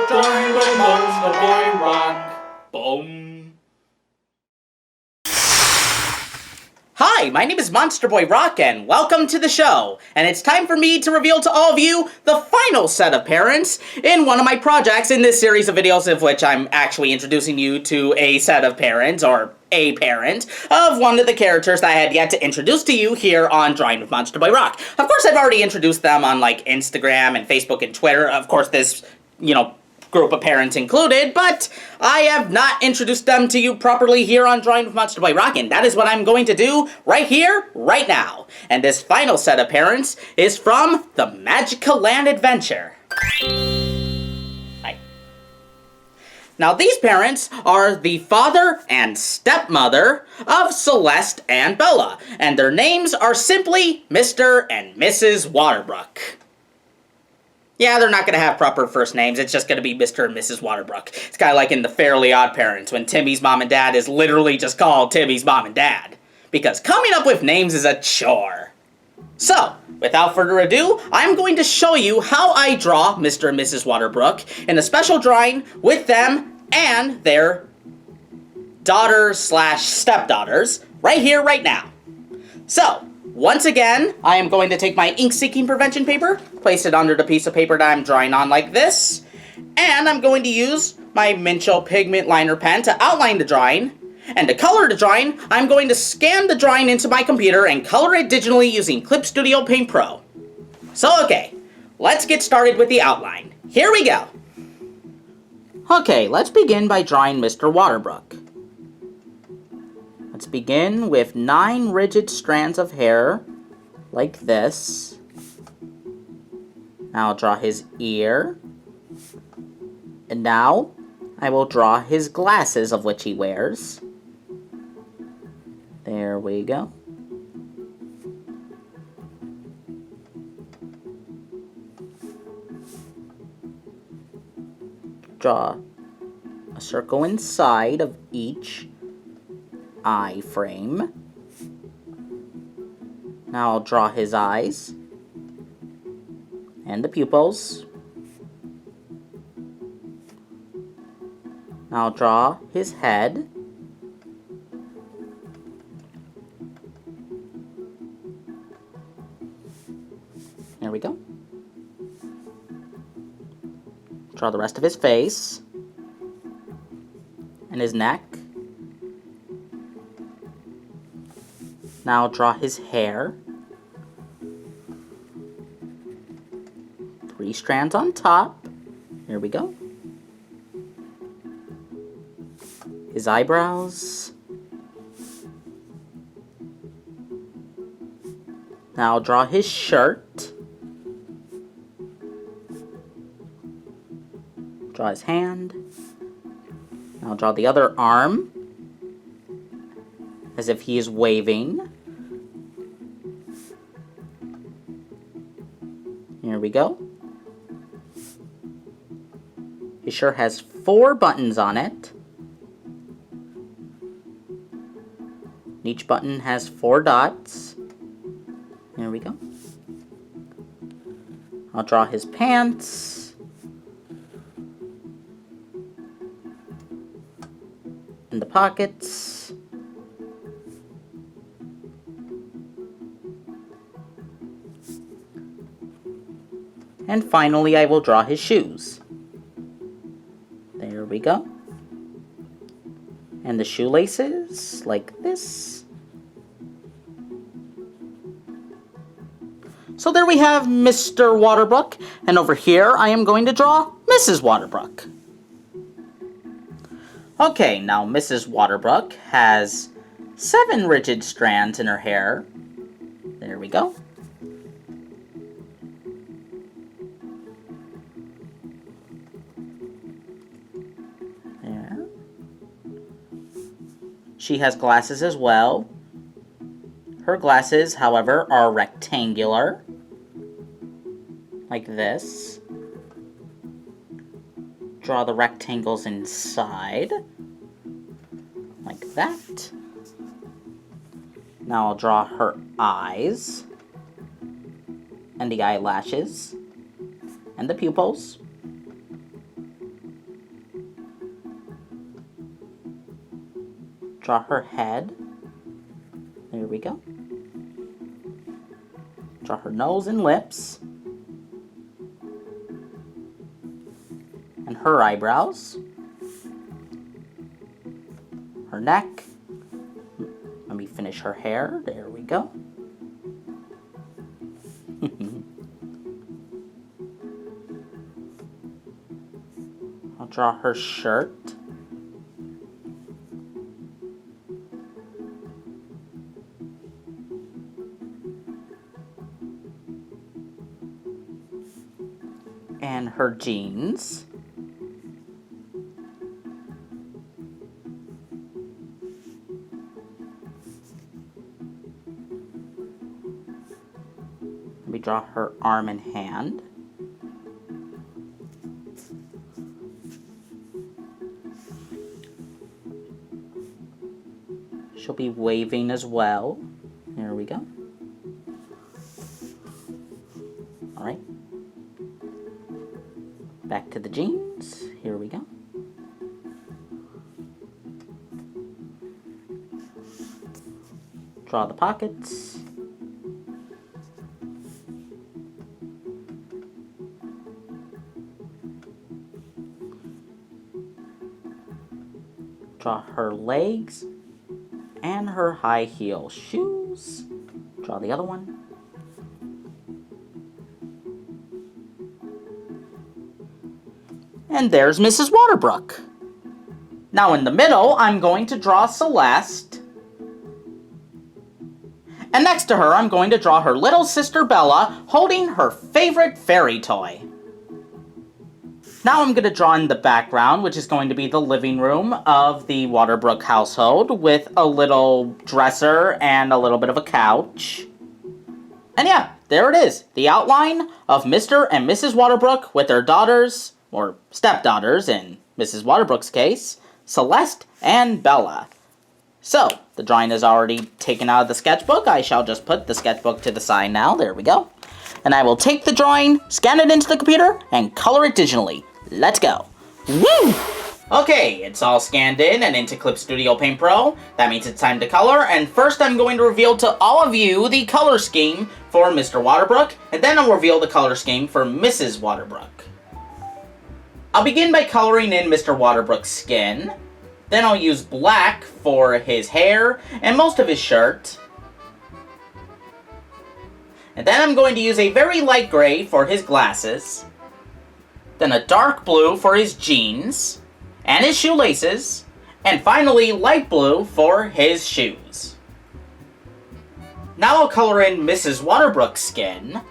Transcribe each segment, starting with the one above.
Join with Monsterboy Roc. Boom. Hi, my name is Monsterboy Roc, and welcome to the show. And it's time for me to reveal to all of you the final set of parents in one of my projects in this series of videos, of which I'm actually introducing you to a set of parents, or a parent, of one of the characters that I had yet to introduce to you here on Drawing with Monsterboy Roc. Of course, I've already introduced them on, like, Instagram and Facebook and Twitter. Of course, this, group of parents included, but I have not introduced them to you properly here on Drawing with Monsterboy Roc, and that is what I'm going to do right here, right now. And this final set of parents is from the Magicaland Adventure. Hi. Now, these parents are the father and stepmother of Celeste and Bella, and their names are simply Mr. and Mrs. Waterbrook. Yeah, they're not going to have proper first names. It's just going to be Mr. and Mrs. Waterbrook. It's kind of like in the Fairly Odd Parents, when Timmy's mom and dad is literally just called Timmy's mom and dad. Because coming up with names is a chore. So, without further ado, I'm going to show you how I draw Mr. and Mrs. Waterbrook in a special drawing with them and their daughters/stepdaughters right here, right now. So, once again, I am going to take my ink-seeking prevention paper, place it under the piece of paper that I'm drawing on like this, and I'm going to use my Mincho pigment liner pen to outline the drawing, and to color the drawing, I'm going to scan the drawing into my computer and color it digitally using Clip Studio Paint Pro. So okay, let's get started with the outline. Here we go! Okay, let's begin by drawing Mr. Waterbrook. Let's begin with 9 rigid strands of hair, like this. Now I'll draw his ear. And now I will draw his glasses, of which he wears. There we go. Draw a circle inside of each eye frame. Now I'll draw his eyes and the pupils. Now I'll draw his head. There we go. Draw the rest of his face and his neck. Now I'll draw his hair. 3 strands on top. Here we go. His eyebrows. Now I'll draw his shirt. Draw his hand. Now I'll draw the other arm, as if he is waving. Here we go. His shirt has 4 buttons on it. Each button has 4 dots. There we go. I'll draw his pants. And the pockets. And finally, I will draw his shoes. There we go. And the shoelaces, like this. So there we have Mr. Waterbrook, and over here I am going to draw Mrs. Waterbrook. Okay, now Mrs. Waterbrook has 7 rigid strands in her hair. There we go. There. She has glasses as well. Her glasses, however, are rectangular, like this. Draw the rectangles inside, like that. Now I'll draw her eyes, and the eyelashes, and the pupils. Draw her head. There we go. Draw her nose and lips. And her eyebrows. Her neck. Let me finish her hair. There we go. I'll draw her shirt. And her jeans. Let me draw her arm and hand. She'll be waving as well. There we go. All right. Back to the jeans. Here we go. Draw the pockets. Draw her legs and her high heel shoes. Draw the other one. And there's Mrs. Waterbrook. Now in the middle, I'm going to draw Celeste. And next to her, I'm going to draw her little sister Bella holding her favorite fairy toy. Now I'm going to draw in the background, which is going to be the living room of the Waterbrook household with a little dresser and a little bit of a couch. And yeah, there it is, the outline of Mr. and Mrs. Waterbrook with their daughters, or stepdaughters in Mrs. Waterbrook's case, Celeste and Bella. So, the drawing is already taken out of the sketchbook. I shall just put the sketchbook to the side now. There we go. And I will take the drawing, scan it into the computer, and color it digitally. Let's go. Woo! Okay, it's all scanned in and into Clip Studio Paint Pro. That means it's time to color, and first I'm going to reveal to all of you the color scheme for Mr. Waterbrook, and then I'll reveal the color scheme for Mrs. Waterbrook. I'll begin by coloring in Mr. Waterbrook's skin. Then I'll use black for his hair and most of his shirt. And then I'm going to use a very light gray for his glasses. Then a dark blue for his jeans and his shoelaces. And finally, light blue for his shoes. Now I'll color in Mrs. Waterbrook's skin.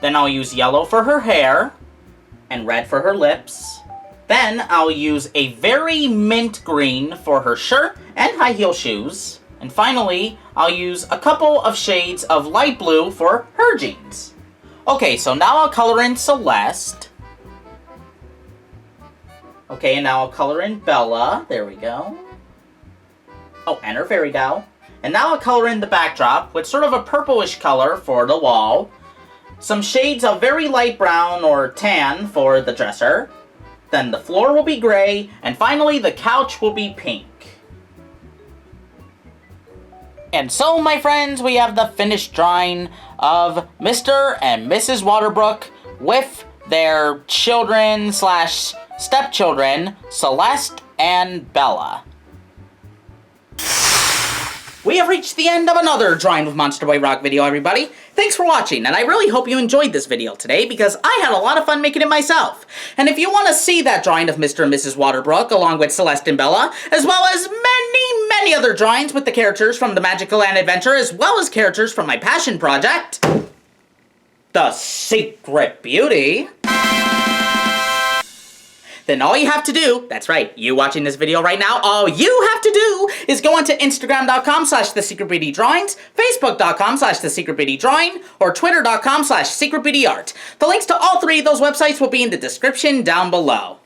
Then I'll use yellow for her hair and red for her lips. Then I'll use a very mint green for her shirt and high heel shoes. And finally, I'll use a couple of shades of light blue for her jeans. Okay, so now I'll color in Celeste. Okay, and now I'll color in Bella. There we go. Oh, and her fairy doll. And now I'll color in the backdrop with sort of a purplish color for the wall. Some shades of very light brown or tan for the dresser. Then the floor will be gray, and finally the couch will be pink. And so, my friends, we have the finished drawing of Mr. and Mrs. Waterbrook with their children slash stepchildren, Celeste and Bella. We have reached the end of another Drawing with Monsterboy Roc video, everybody. Thanks for watching, and I really hope you enjoyed this video today because I had a lot of fun making it myself. And if you want to see that drawing of Mr. and Mrs. Waterbrook along with Celeste and Bella, as well as many other drawings with the characters from the Magicaland Adventure, as well as characters from my passion project, The Secret Beauty, then all you have to do, that's right, you watching this video right now, all you have to do is go onto Instagram.com/TheSecretBeautyDrawings, Facebook.com/TheSecretBeautyDrawing, or Twitter.com/SecretBeautyArt. The links to all three of those websites will be in the description down below.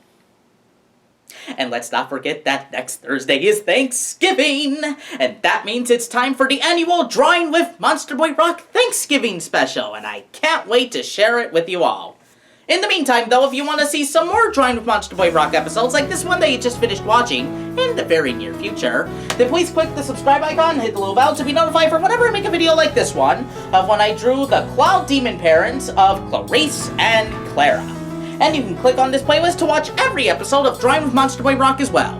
And let's not forget that next Thursday is Thanksgiving! And that means it's time for the annual Drawing with Monsterboy Roc Thanksgiving special, and I can't wait to share it with you all. In the meantime, though, if you want to see some more Drawing with Monsterboy Roc episodes like this one that you just finished watching in the very near future, then please click the subscribe icon and hit the little bell to be notified for whenever I make a video like this one of when I drew the Cloud Demon parents of Clarice and Clara. And you can click on this playlist to watch every episode of Drawing with Monsterboy Roc as well.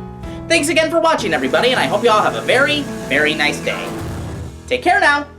Thanks again for watching, everybody, and I hope you all have a very, very nice day. Take care now!